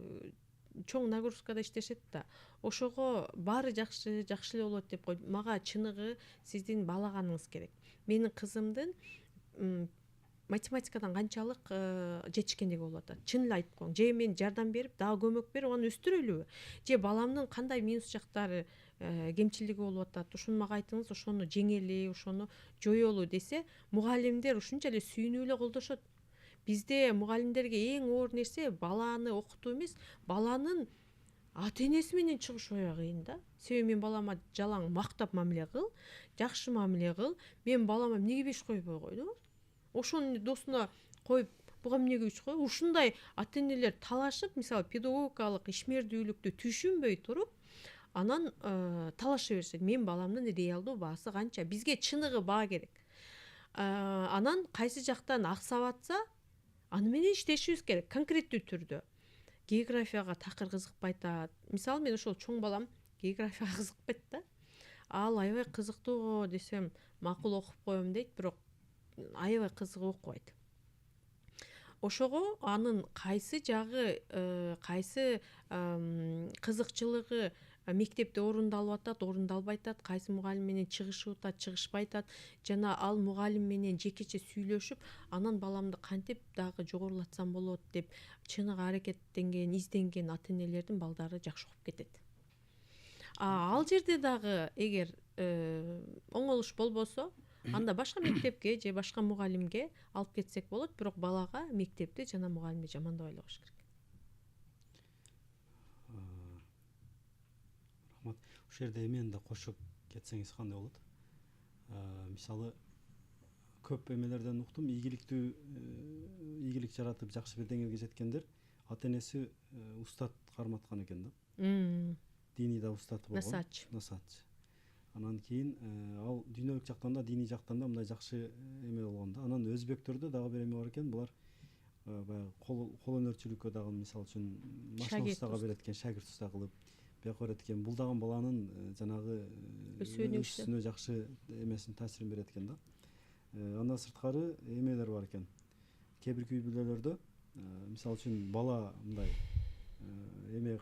чоң нагрузкада иштешет да. Ошого баары жакшы эле болот деп кой. Мага чыныгы сиздин баалаганыңыз керек. Менин кызымдын математикадан канчалык жетишкендиги болуп атат. Чын эле айтып коеюн. Же мен жардам берип, дагы көмөк берип аны өстүрөлүбү? Же баламдын кандай минус жактары, кемчилиги болуп атат? Ушуну мага айтыңыз, ошону жеңели, ошону жоелу десе, мугалимдер ушунча эле сүйүнүп эле колдошот. Бизде мугалимдерге эң оор нерсе баланы окутуу эмес, баланын ата-энеси менен чыгыш аябай кыйын да. Себеби мен балама жалаң мактап мамиле кыл, жакшы мамиле кыл. Мен балама эмнеге 5 койбой койдум? Ошону досуна коюп, буга эмнеге 3 кой? Ушундай ата-энелер талашып, мисалы педагогикалык ишмердүүлүктү түшүнбөй туруп, анан талаша беришет. Мен баламдын реалдуу баасы канча? Бизге чыныгы баа керек. Анан кайсы жактан аксап атса, аны менен иштешибиз керек, конкреттүү түрдө. Географияга такыр кызыкпай атат. Мисалы мен ошол чоң балам географияга кызыкпайт да. Ал аябай кызыктуу десем, макул окуп коем дейт, бирок аябай кызыгып окубайт. Ошого анын кайсы жагы, кайсы кызыкчылыгы мектепте орундалып атат, орундалбай атат, кайсы мугалим менен чыгышып атат, чыгышпай атат, жана ал мугалим менен жекече сүйлөшүп, анан баламды кантип дагы жогорулатсам болот деп чыныгы аракеттенген, изденген ата-энелердин балдары жакшы окуп кетет. Ал жерде дагы эгер оңолуш болбосо, анда башка мектепке же башка мугалимге алып кетсек болот, бирок балага мектепти жана мугалимди жамандабай эле коюш керек. Рахмат. Ушул жерде эмени да кошуп кетсеңиз кандай болот? Мисалы көп эмелерден уктум, ийгилик жаратып жакшы бир деңгээлге жеткендер ата-энеси устат карматкан экен да. Диний да устаты болгон. Насаатчы. Анан кийин ал дүйнөлүк жактан да, диний жактан да мындай жакшы эме болгон да. Анан өзбектөрдө дагы бир эме бар экен. Булар баягы кол өнөрчүлүккө дагы мисалы үчүн машина устага берет экен, шагирт уста кылып, бияка берет экен. Бул дагы баланын жанагы өсүүнө жакшы эмесин, таасирин берет экен да. Андан сырткары эмелер бар экен. Кээ бир үй бүлөлөрдө мисалы үчүн бала мындай эме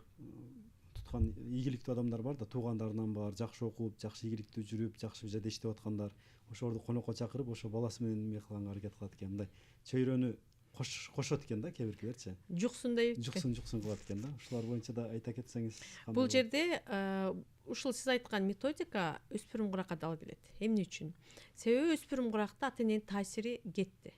туткан ийгиликтүү адамдар бар да, туугандарынан бар, жакшы окуп, жакшы ийгиликтүү жүрүп, жакшы бир жерде иштеп аткандар, ошолорду конокко чакырып, ошо баласы менен эме кылганга аракет кылат экен. Мындай чөйрөнү кошот экен да, кээ биркилерчи. Жуксун кылат экен да. Ушулар боюнча да айта кетсеңиз. Бул жерде ушул сиз айткан методика өспүрүм куракка да алып келет. Эмне үчүн? Себеби өспүрүм куракта ата-эненин таасири кетти.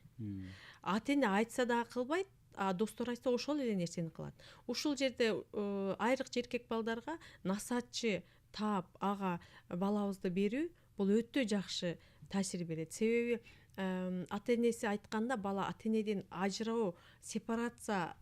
Ата-эне айтса да кылбайт, достор айтса ошол эле нерсени кылат. Ушул жерде айрыкча эркек балдарга насаатчы таап ага балабызды берүү бул өтө жакшы таасир берет. Себеби ата-энеси айтканда бала ата-энеден ажыроо, сепарация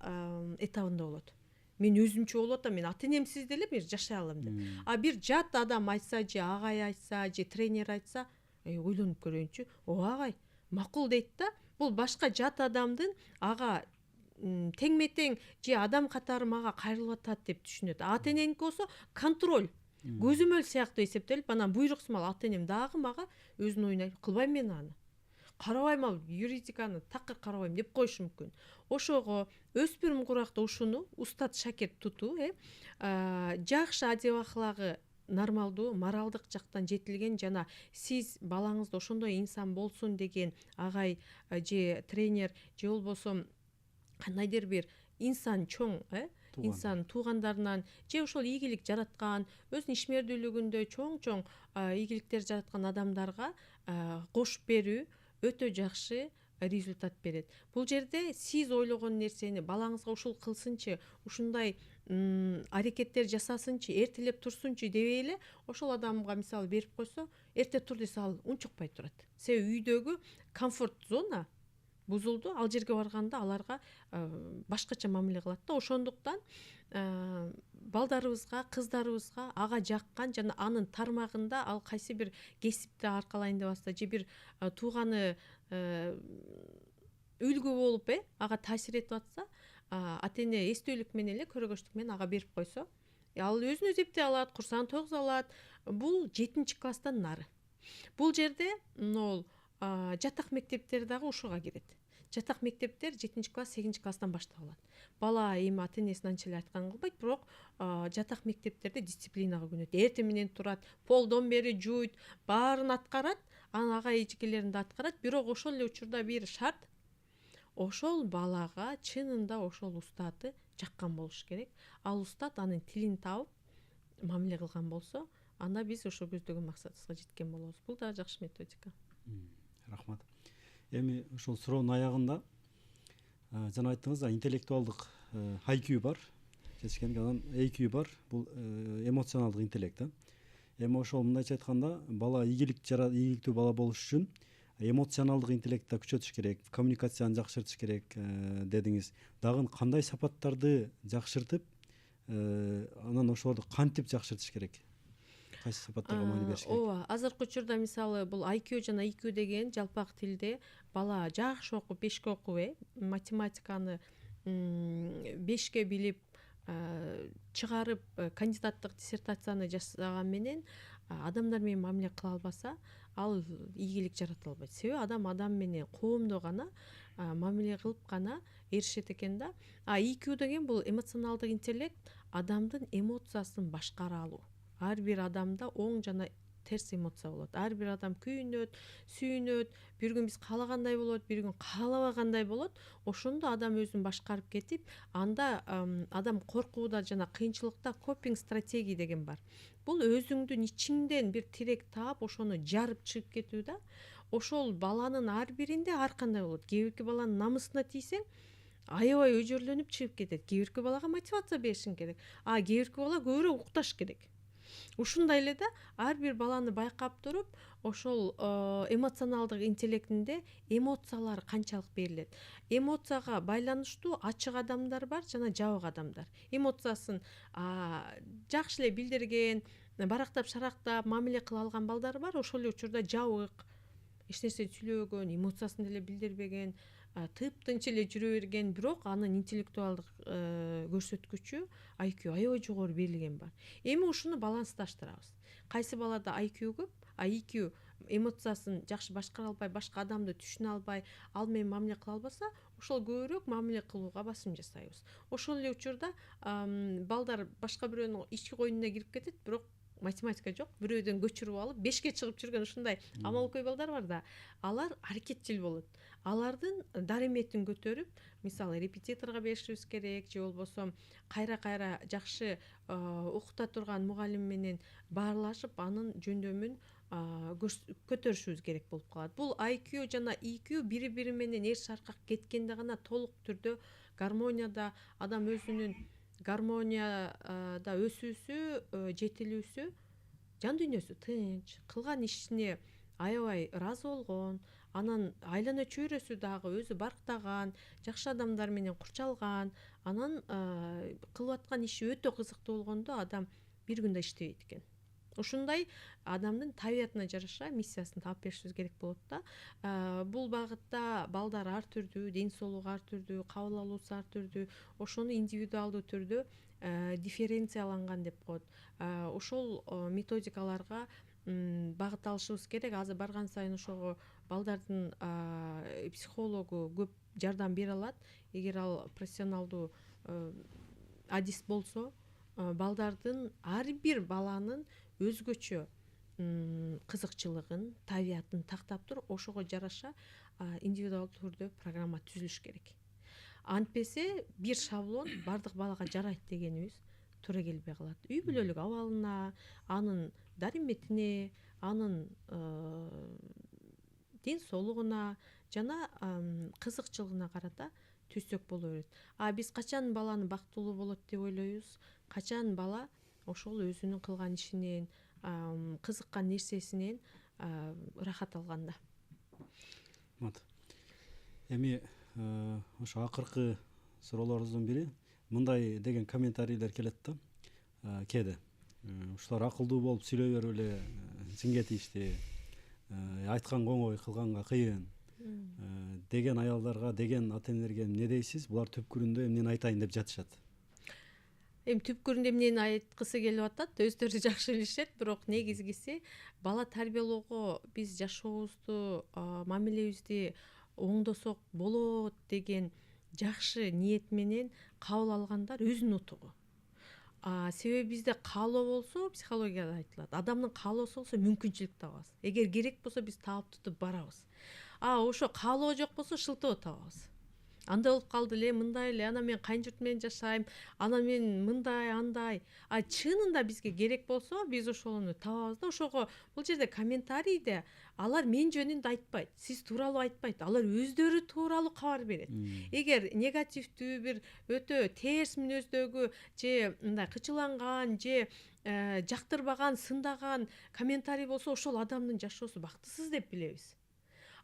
этабында болот. Мен өзүмчө болуп атам, мен ата-энемсиз деле бир жашай алам деп. Бир жат адам айтса, же агай айтса, же тренер айтса, ойлонуп көрөйүнчү, агай макул дейт да. Бул башка жат адамдын ага теңме-тең же адам катары мага кайрылып атат деп түшүнөт. Ата-эненики болсо контроль, көзөмөл сыяктуу эсептелип, анан буйруксун ал ата-энем дагы мага өзүнүн оюн айтып, кылбайм мен аны. Карабайм, ал юридиканы такыр карабайм деп коюшу мүмкүн. Ошого өспүрүм куракта ушуну устат шакирт тутуу, жакшы адеп аклагы нормалдуу, моралдык жактан жетилген жана сиз балаңызды ошондой инсан болсун деген агай же тренер же болбосо кандайдыр бир инсан чоң, инсан туугандарынан же ошол ийгилик жараткан, өзүнүн ишмердүүлүгүндө чоң ийгиликтер жараткан адамдарга кошуп берүү өтө жакшы результат берет. Бул жерде сиз ойлогон нерсени балаңызга ушул кылсынчы, ушундай аракеттер жасасынчы, эртелеп турсунчу дебей эле ошол адамга мисалы берип койсо, эрте тур десе ал унчукпай турат. Себеби үйдөгү комфорт зона бузулду, ал жерге барганда аларга башкача мамиле кылат да. Ошондуктан балдарыбызга, кыздарыбызга ага жаккан жана анын тармагында ал кайсы бир кесипти аркалайын деп атса, же бир тууганы үлгү болуп ага таасир этип атса, ата-эне эстүүлүк менен эле, көрөгөчтүк менен ага берип койсо, ал өзүн өзү эптей алат, курсагын тойгуза алат. Бул 7-класстан нары. Бул жерде могул жатак мектептер дагы ушуга кирет. Жатак мектептер 7-класс 8-класстан башталат. Бала эми ата энесин анча эле айтканын кылбайт, бирок жатак мектептерде дисциплинага көнөт. Эртең менен турат, полдон бери жууйт, баарын аткарат, анан ага эжекелерин да аткарат. Бирок ошол эле учурда бир шарт, ошол балага чынында ошол устаты жаккан болуш керек. Ал устат анын тилин табып мамиле кылган болсо, анда биз ошо көздөгөн максатыбызга жеткен болобуз. Бул да жакшы методика. Рахмат. Эми ошол суроонун аягында жана айттыңыз да, интеллектуалдык IQ бар, жетишкендик, анан EQ бар. Бул эмоционалдык интеллект. Эми ошол мындайча айтканда, бала ийгиликтүү бала болуш үчүн эмоционалдык интеллектти күчөтүш керек, коммуникацияны жакшыртыш керек дедиңиз. Дагы кандай сапаттарды жакшыртып, анан ошолорду кантип жакшыртыш керек? Кайсы сапаттарга маани бериш керек? Ооба, азыркы учурда мисалы бул IQ жана EQ деген жалпак тилде бала жакшы окуп, 5ке окуп, математиканы 5ке билип, чыгарып, кандидаттык диссертацияны жасаган менен адамдар менен мамиле кыла албаса, ал ийгилик жарата албайт. Себеби адам менен коомдо гана мамиле кылып гана эришет экен да. EQ деген бул эмоционалдык интеллект, адамдын эмоциясын башкара алуу. Ар бир адамда оң жана терс эмоция болот. Ар бир адам күйүнөт, сүйүнөт, бир күн биз каалагандай болот, бир күн каалабагандай болот. Ошондо адам өзүн башкарып кетип, анда адам коркууда жана кыйынчылыкта копинг стратегия деген бар. Бул өзүңдүн ичиңден бир тирек таап, ошону жарып чыгып кетүү да. Ошол баланын ар биринде ар кандай болот. Кээ бирки баланын намысына тийсең, аябай өжөрлөнүп чыгып кетет. Кээ бирки балага мотивация беришиң керек. Кээ бирки бала көбүрөөк укташ керек. Ушундай эле да, ар бир баланы байкап туруп, ошол эмоционалдык интеллектинде эмоциялар канчалык берилет. Эмоцияга байланыштуу ачык адамдар бар жана жабык адамдар. Эмоциясын жакшы эле билдирген, барактап шарактап мамиле кыла алган балдар бар, ошол эле учурда жабык, эч нерсе сүйлөбөгөн, эмоциясын деле билдирбеген, тыптынч эле жүрө берген, бирок анын интеллектуалдык көрсөткүчү IQ аябай жогору берилген бар. Эми ушуну балансташтырабыз. Кайсы балада IQ көп, EQ эмоциясын жакшы башкара албай, башка адамды түшүнө албай, ал менен мамиле кыла албаса, ошол көбүрөөк мамиле кылууга басым жасайбыз. Ошол эле учурда балдар башка бирөөнүн ички койнуна кирип кетет, бирок математика жок, бирөөдөн көчүрүп алып 5ке чыгып жүргөн ушундай амалкөй балдар бар да. Алар аракетчил болот. Алардын дареметин көтөрүп, мисалы репетиторго беришибиз керек, же болбосо кайра жакшы окута турган мугалим менен баарлашып, анын жөндөмүн көтөрүшүбүз керек болуп калат. Бул IQ жана EQ бири-бири менен эрс аркак кеткенде гана толук түрдө гармонияда, адам өзүнүн гармонияда өсүүсү, жетилүүсү, жан дүйнөсү тынч, кылган ишине аябай ыраазы болгон, анан айлана чөйрөсү дагы өзү барктаган, жакшы адамдар менен курчалган, анан кылып аткан иши өтө кызыктуу болгондо адам бир күндө иштебейт экен. Ушундай адамдын табиятына жараша миссиясын таап беришибиз керек болот да. Бул багытта балдар ар түрдүү, ден соолугу ар түрдүү, кабыл алуусу ар түрдүү, ошону индивидуалдуу түрдө дифференцияланган деп коет. Ошол методикаларга багыт алышыбыз керек. Азыр барган сайын ошого балдардын психологу көп жардам бере алат. Эгер ал профессионалдуу адис болсо, балдардын ар бир баланын өзгөчө кызыкчылыгын, табиятын тактап туруп, ошого жараша индивидуалдуу түрдө программа түзүлүш керек. Антпесе бир шаблон бардык балага жарайт дегенибиз туура келбей калат. Үй бүлөлүк абалына, анын дареметине, анын ден соолугуна жана кызыкчылыгына карата түзсөк боло берет. Биз качан баланы бактылуу болот деп ойлойбуз? Качан бала ошол өзүнүн кылган ишинен, кызыккан нерсесинен ырахат алганда. Эми ошо акыркы суроолорубуздун бири мындай деген комментарийлер келет да. Кээде ушулар акылдуу болуп сүйлөй берип эле жинге тийишти, айтканга оңой, кылганга кыйын деген аялдарга, деген ата энелерге эмне дейсиз? Булар түпкүрүндө эмнени айтайын деп жатышат? Эми түпкүрүндө эмнени айткысы келип атат, өздөрү жакшы билишет, бирок негизгиси бала тарбиялоого биз жашообузду, мамилебизди оңдосок болот деген жакшы ниет менен кабыл алгандар өзүнүн утугу. Себеби бизде каалоо болсо, психологияда айтылат, адамдын каалоосу болсо мүмкүнчүлүк табабыз. Эгер керек болсо биз таап тутуп барабыз. Ошо каалоо жок болсо шылтоо табабыз. Андай болуп калды эле, мындай эле, анан мен кайын журт менен жашайм, анан мен мындай, андай. Чынында бизге керек болсо, биз ошону табабыз да. Ошого бул жерде комментарийде алар мен жөнүндө айтпайт, сиз тууралуу айтпайт, алар өздөрү тууралуу кабар берет. Эгер негативдүү бир өтө терс мүнөздөгү же мындай кычыланган же жактырбаган, сындаган комментарий болсо, ошол адамдын жашоосу бактысыз деп билебиз.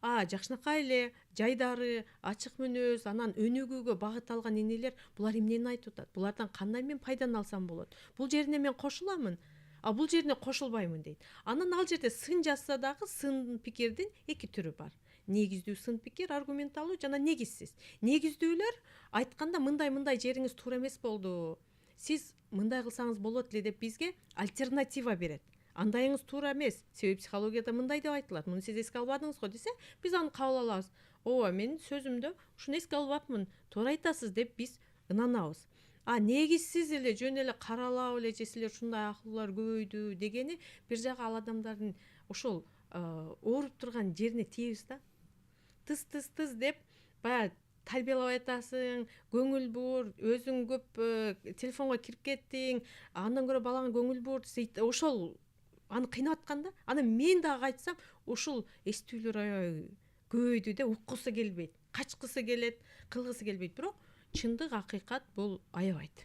Жакшынакай эле, жайдары, ачык мүнөз, анан өнүгүүгө багыт алган энелер булар эмнени айтып атат? Булардан кандай мен пайданы алсам болот? Бул жерине мен кошуламын, бул жерине кошулбаймын дейт. Анан ал жерде сын жазса дагы сын пикирдин эки түрү бар. Негиздүү сын пикир, аргументалуу жана негизсиз. Негиздүүлөр айтканда мындай жериңиз туура эмес болду. Сиз мындай кылсаңыз болот эле деп бизге альтернатива берет. Андайыңыз туура эмес. Себеби психологияда мындай деп айтылат. Муну сиз эске албадыңыз го десе, биз аны кабыл алабыз. Мен сөзүмдө ушуну эске албапмын. Туура айтасыз деп биз ынанабыз. Негизсиз эле жөн эле каралап эле же силер ушундай акылуулар көбөйдү дегени бир жагы ал адамдардын ошол ооруп турган жерине тийебиз да. Тыз деп баягы тарбиялап атасың, көңүл бур, өзүң көп телефонго кирип кеттиң, андан көрө балаңа көңүл бур, ошол аны кыйнап атканда, анан мен дагы айтсам, ушул эстүүлөр аябай көбөйдү да, уккусу келбейт, качкысы келет, кылгысы келбейт. Бирок чындык, акыйкат бул аябайт.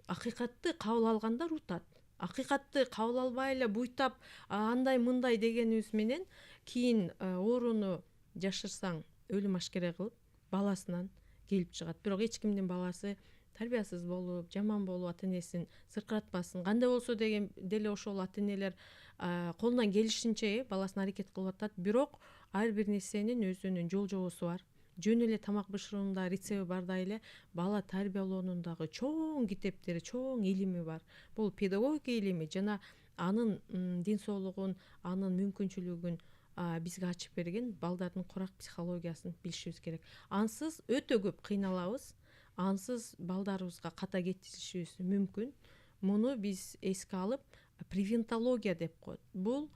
Акыйкатты кабыл алгандар утат. Акыйкатты кабыл албай эле буйтап андай мындай дегенибиз менен кийин ооруну жашырсаң өлүм ашкере кылып баласынан келип чыгат. Бирок эч кимдин баласы тарбиясыз болуп, жаман болуп ата-энесин сыркыратпасын. Кандай болсо деген деле ошол ата-энелер колунан келишинче баласына аракет кылып атат. Бирок ар бир нерсенин өзүнүн жол жобосу бар. Жөн эле тамак бышыруунда рецепти бардай эле бала тарбиялоонун дагы чоң китептери, чоң илими бар. Бул педагогика илими жана анын ден соолугун, анын мүмкүнчүлүгүн бизге ачып берген балдардын курак психологиясын билишибиз керек. Ансыз өтө көп кыйналабыз. Ансыз балдарыбызга ката кетишибиз мүмкүн. Муну биз эске алып, превентология деп коет. Бул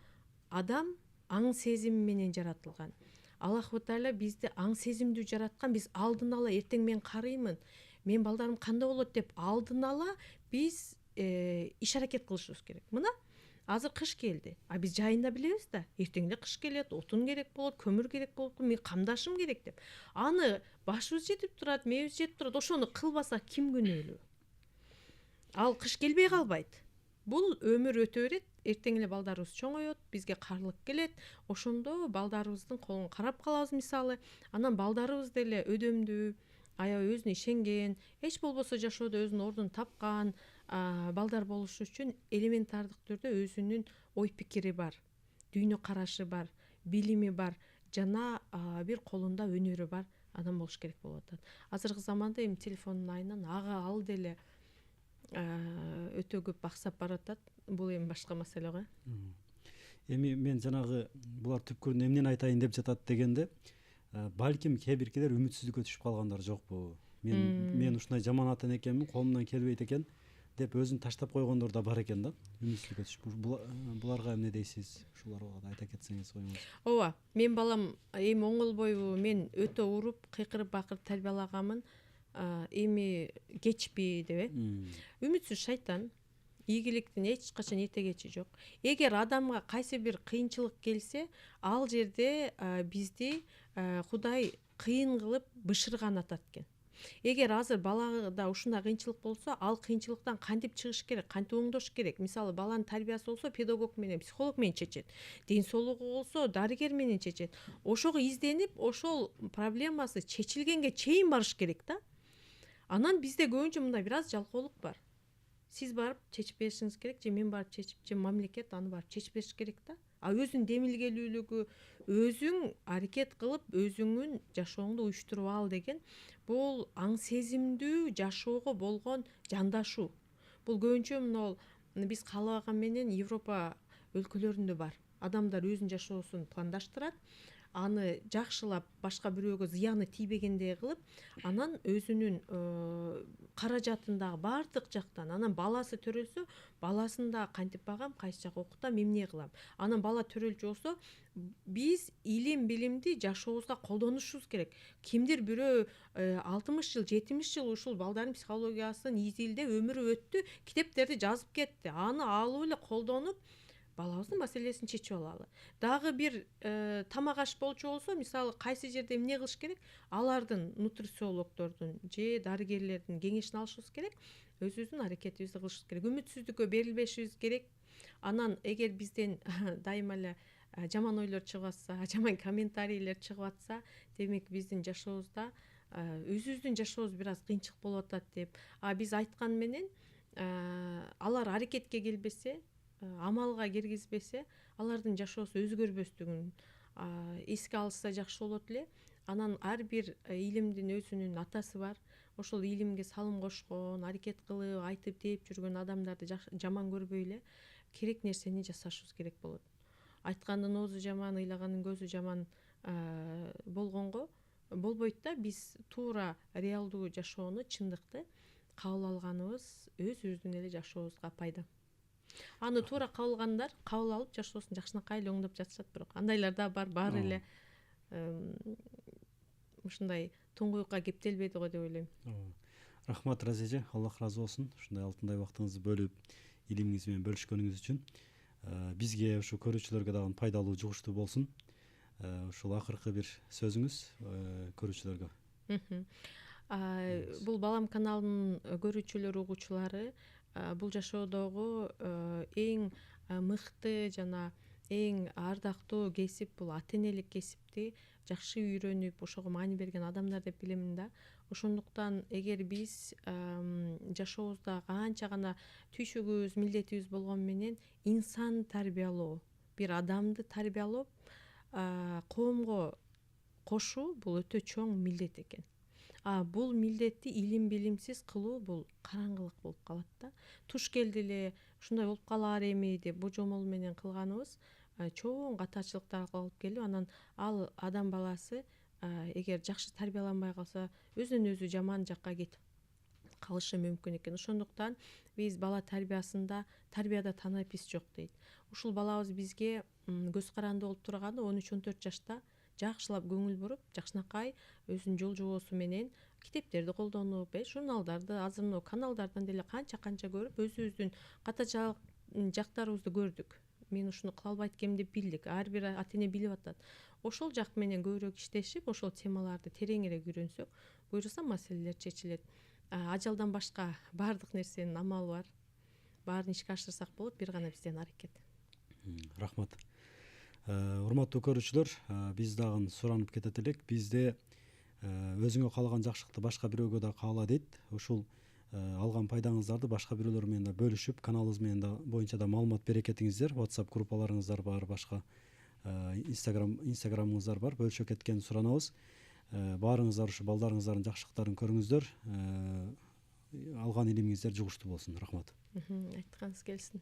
адам аң сезими менен жаратылган. Аллах Таала бизди аң сезимдүү жараткан. Биз алдын ала эртең мен карыймын, мен балдарым кандай болот деп алдын ала биз иш аракет кылышыбыз керек. Мына азыр кыш келди. Биз жайында билебиз да, эртең эле кыш келет, отун керек болот, көмүр керек болот, мен камдашым керек деп. Аны башыбыз жетип турат, мээбиз жетип турат. Ошону кылбасак ким күнөөлүү? Ал кыш келбей калбайт. Бул өмүр өтө берет, эртең эле балдарыбыз чоңойот, бизге карлык келет. Ошондо балдарыбыздын колун карап калабыз мисалы. Анан балдарыбыз деле өдөмдүү, аябай өзүнө ишенген, эч болбосо жашоодо өзүнүн ордун тапкан балдар болуш үчүн элементардык түрдө өзүнүн ой пикири бар, дүйнө карашы бар, билими бар жана бир колунда өнөрү бар адам болуш керек болуп атат. Азыркы заманда эми телефондун айынан ал деле өтө көп аксап баратат. Бул эми башка маселе го. Эми мен жанагы булар түпкүрүндө эмнени айтайын деп жатат дегенде, балким кээ биркилер үмүтсүздүккө түшүп калгандар жокпу? Мен ушундай жаман ата-эне экенмин, колумдан келбейт экен деп өзүн таштап койгондор да бар экен да. Үмүтсүздүккө түшүп. Буларга эмне дейсиз? Ушуларга айта кетсеңиз коюңуз. Ооба, мен балам эми оңолбойбу, мен өтө уруп, кыйкырып бакырып тарбиялаганмын. Эми кечпи деп үмүтсүз шайтан. Ийгиликтин эч качан эрте кечи жок. Эгер адамга кайсы бир кыйынчылык келсе, ал жерде бизди Кудай кыйын кылып бышырган атат экен. Эгер азыр балада ушундай кыйынчылык болсо, ал кыйынчылыктан кантип чыгыш керек, кантип оңдош керек? Мисалы, баланын тарбиясы болсо, педагог менен, психолог менен чечет. Ден соолугу болсо, дарыгер менен чечет. Ошого изденип, ошол проблемасы чечилгенге чейин барыш керек да. Анан бизде көбүнчө мындай бир аз жалкоолук бар. Сиз барып чечип беришиңиз керек, же мен барып чечип, же мамлекет аны барып чечип бериш керек да. өзүнүн демилгелүүлүгү, өзүң аракет кылып өзүңүн жашооңду уюштуруп ал деген бул аң сезимдүү жашоого болгон жандашуу. Бул көбүнчө могул биз каалабаган менен Европа өлкөлөрүндө бар. Адамдар өзүнүн жашоосун пландаштырат, аны жакшылап башка бирөөгө зыяны тийбегендей кылып, анан өзүнүн каражатын дагы баардык жактан, анан баласы төрөлсө баласын дагы кантип багам, кайсы жака окутам, эмне кылам. Анан бала төрөлчү болсо биз илим билимди жашообузга колдонушубуз керек. Кимдир бирөө 60 жыл 70 жыл ушул балдардын психологиясын изилдеп өмүрү өттү, китептерди жазып кетти. Аны алып эле колдонуп балабыздын маселесин чечип алалы. Дагы бир тамак аш болчу болсо, мисалы кайсы жерде эмне кылыш керек, алардын нутрициологдордун же дарыгерлердин кеңешин алышыбыз керек, өзүбүздүн аракетибизди кылышыбыз керек, үмүтсүздүккө берилбешибиз керек. Анан эгер бизден дайыма эле жаман ойлор чыгып атса, жаман комментарийлер чыгып атса, демек биздин жашообузда өзүбүздүн жашообуз бир аз кыйынчык болуп атат деп. Биз айткан менен алар аракетке келбесе, амалга киргизбесе, алардын жашоосу өзгөрбөстүгүн эске алышса жакшы болот эле. Анан ар бир илимдин өзүнүн атасы бар. Ошол илимге салым кошкон, аракет кылып, айтып деп жүргөн адамдарды жаман көрбөй эле керек нерсени жасашыбыз керек болот. Айткандын оозу жаман, ыйлагандын көзү жаман болгонго болбойт да. Биз туура реалдуу жашоону, чындыкты кабыл алганыбыз өзүбүздүн эле жашообузга пайда. Аны туура кабыл алып жашоосун жакшынакай эле оңдоп жатышат, бирок андайлар да бар, баары эле ушундай туңгуюкка кептелбейди го деп ойлойм. Рахмат Разия эже, Аллах ыраазы болсун. Ушундай алтындай убактыңызды бөлүп, илимиңиз менен бөлүшкөнүңүз үчүн. Бизге, ушу көрүүчүлөргө дагы пайдалуу, жугуштуу болсун. Ушул акыркы бир сөзүңүз көрүүчүлөргө. Бул Балам каналынын көрүүчүлөрү, угуучулары бул жашоодогу эң мыкты жана эң ардактуу кесип бул ата энелик кесипти жакшы үйрөнүп, ошого маани берген адамдар деп билемин да. Ошондуктан эгер биз жашообузда канча гана түйшүгүбүз, милдетибиз болгону менен инсан тарбиялоо, бир адамды тарбиялоо, коомго кошуу бул өтө чоң милдет экен. Бул милдетти илим билимсиз кылуу бул караңгылык болуп калат да. Туш келди эле, ушундай болуп калаар эми деп божомол менен кылганыбыз чоң катачылыктарга алып келип, анан ал адам баласы эгер жакшы тарбияланбай калса, өзүнөн өзү жаман жакка кетип калышы мүмкүн экен. Ошондуктан биз бала тарбияда танапис жок дейт. Ушул балабыз бизге көз каранды болуп турганы 13-14 жашта жакшылап көңүл буруп, жакшынакай өзүнүн жол жобосу менен китептерди колдонуп, журналдарды, азыр мына каналдардан деле канча көрүп, өзүбүздүн катачалык жактарыбызды көрдүк. Мен ушуну кыла албайт экенмин деп билдик. Ар бир ата эне билип атат. Ошол жак менен көбүрөөк иштешип, ошол темаларды тереңирээк үйрөнсөк, буюрса маселелер чечилет. Ажалдан башка баардык нерсенин амалы бар. Баарын ишке ашырсак болот, бир гана бизден аракет. Рахмат. Урматтуу көрүүчүлөр, биз дагы суранып кетет элек. Бизде өзүңө каалаган жакшылыкты башка бирөөгө да каала дейт. Ушул алган пайдаңыздарды башка бирөөлөр менен да бөлүшүп, каналыбыз менен да боюнча да маалымат бере кетиңиздер. WhatsApp группаларыңыздар бар, башка Instagramыңыздар бар. Бөлүшө кеткенин суранабыз. Баарыңыздар ушу балдарыңыздардын жакшылыктарын көрүңүздөр. Алган илимиңиздер жугуштуу болсун. Рахмат. Айтканыңыз келсин.